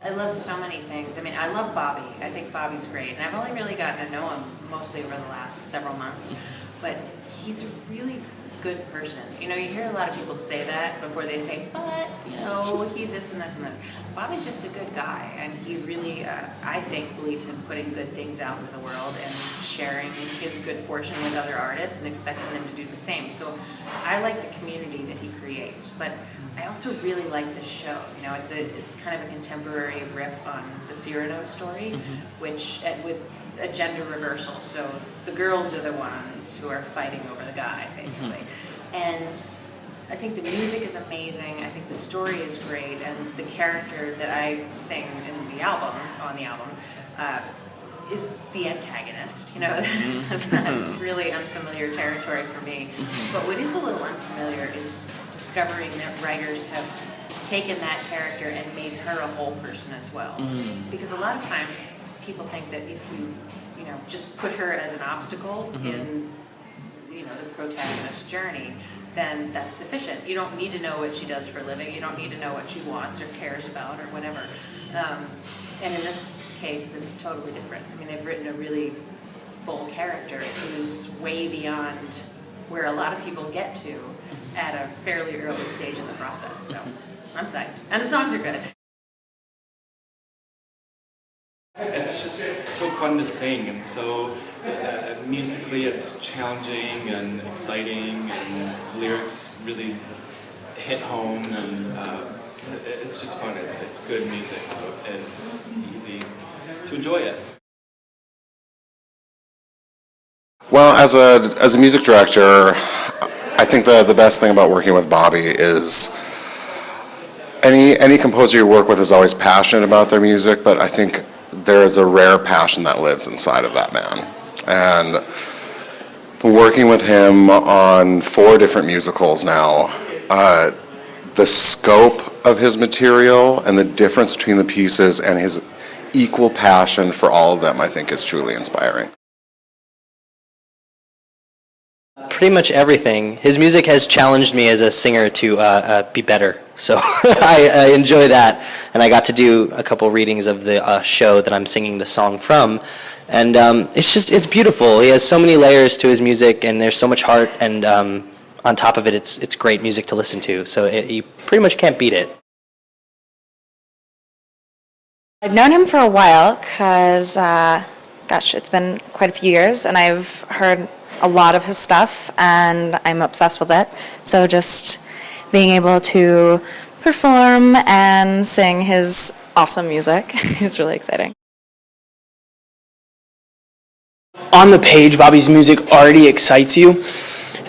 I love so many things. I mean, I love Bobby. I think Bobby's great. And I've only really gotten to know him mostly over the last several months. But he's a really good person. You know, you hear a lot of people say that before they say, but, you know, he this and this and this. Bobby's just a good guy. And he really, I think, believes in putting good things out into the world and sharing his good fortune with other artists and expecting them to do the same. So I like the community that he creates. But I also really like this show. You know, it's kind of a contemporary riff on the Cyrano story, which with a gender reversal. So the girls are the ones who are fighting over the guy, basically. And I think the music is amazing. I think the story is great, and the character that I sing in the album, on the album, is the antagonist. You know, that's not really unfamiliar territory for me. But what is a little unfamiliar is discovering that writers have taken that character and made her a whole person as well. Because a lot of times people think that if you know, just put her as an obstacle in, you know, the protagonist's journey, then that's sufficient. You don't need to know what she does for a living. You don't need to know what she wants or cares about or whatever. And in this case, it's totally different. I mean, they've written a really full character who's way beyond where a lot of people get to at a fairly early stage in the process. So I'm psyched. And the songs are good. It's just so fun to sing, and so musically it's challenging and exciting, and lyrics really hit home, and it's just fun. It's good music, so it's easy to enjoy it. Well, as a music director, I think the best thing about working with Bobby is any composer you work with is always passionate about their music, but I think there is a rare passion that lives inside of that man. And working with him on 4 different musicals now, the scope of his material and the difference between the pieces and his equal passion for all of them, I think, is truly inspiring. Pretty much everything. His music has challenged me as a singer to be better, so I enjoy that. And I got to do a couple readings of the show that I'm singing the song from, and it's beautiful. He has so many layers to his music, and there's so much heart, and on top of it, it's great music to listen to. So you pretty much can't beat it. I've known him for a while because, gosh, it's been quite a few years, and I've heard a lot of his stuff, and I'm obsessed with it. So just being able to perform and sing his awesome music is really exciting. On the page, Bobby's music already excites you.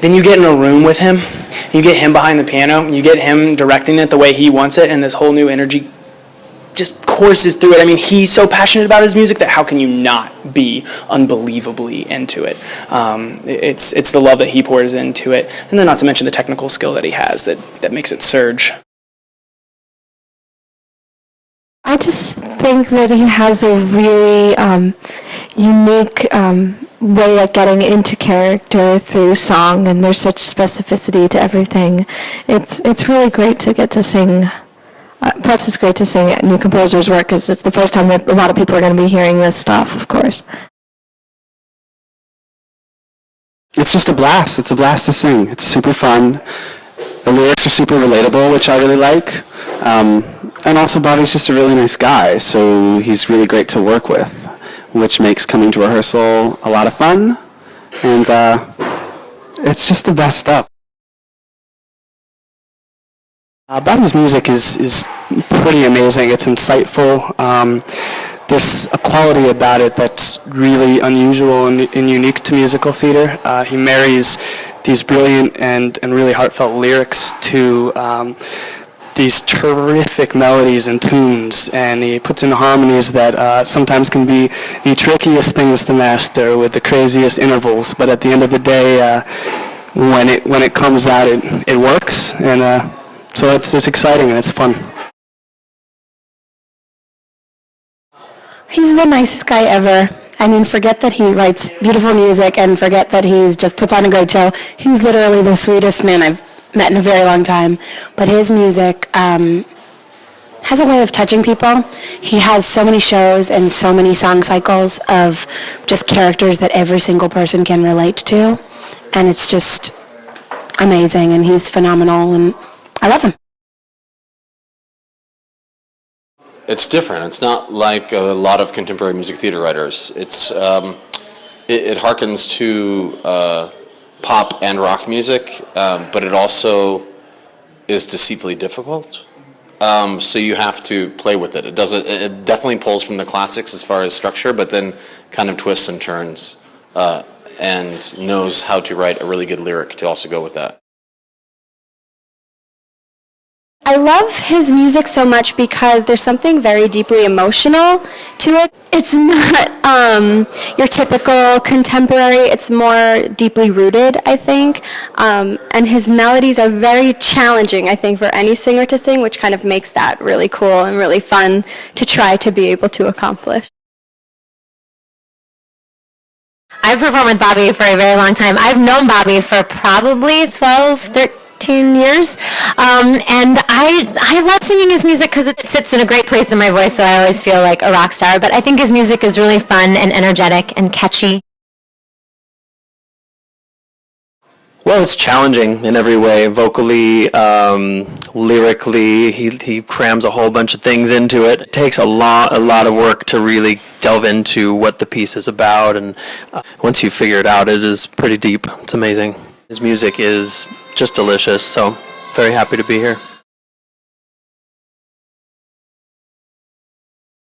Then you get in a room with him, you get him behind the piano, you get him directing it the way he wants it, and this whole new energy just courses through it. I mean, he's so passionate about his music that how can you not be unbelievably into it? It's the love that he pours into it, and then not to mention the technical skill that he has that makes it surge. I just think that he has a really unique way of getting into character through song, and there's such specificity to everything. It's really great to get to sing. Plus, it's great to sing new composers' work because it's the first time that a lot of people are going to be hearing this stuff, of course. It's just a blast. It's a blast to sing. It's super fun. The lyrics are super relatable, which I really like. And also, Bobby's just a really nice guy, so he's really great to work with, which makes coming to rehearsal a lot of fun. And it's just the best stuff. Bobby's music is pretty amazing. It's insightful. There's a quality about it that's really unusual and unique to musical theater. He marries these brilliant and really heartfelt lyrics to these terrific melodies and tunes, and he puts in harmonies that sometimes can be the trickiest things to master with the craziest intervals, but at the end of the day, when it comes out, it works, and so it's exciting and it's fun. He's the nicest guy ever. I mean, forget that he writes beautiful music and forget that he's just puts on a great show. He's literally the sweetest man I've met in a very long time. But his music, has a way of touching people. He has so many shows and so many song cycles of just characters that every single person can relate to, and it's just amazing, and he's phenomenal, and I love him. It's different. It's not like a lot of contemporary music theater writers. It's it harkens to pop and rock music, but it also is deceitfully difficult. So you have to play with it. It definitely pulls from the classics as far as structure, but then kind of twists and turns, and knows how to write a really good lyric to also go with that. I love his music so much because there's something very deeply emotional to it. It's not your typical contemporary, it's more deeply rooted, I think. And his melodies are very challenging, I think, for any singer to sing, which kind of makes that really cool and really fun to try to be able to accomplish. I've performed with Bobby for a very long time. I've known Bobby for probably 12, 13 years, and I love singing his music because it sits in a great place in my voice, so I always feel like a rock star. But I think his music is really fun and energetic and catchy. Well, it's challenging in every way, vocally, lyrically. He crams a whole bunch of things into it. It takes a lot of work to really delve into what the piece is about, and once you figure it out, it is pretty deep. It's amazing. His music is just delicious, so very happy to be here.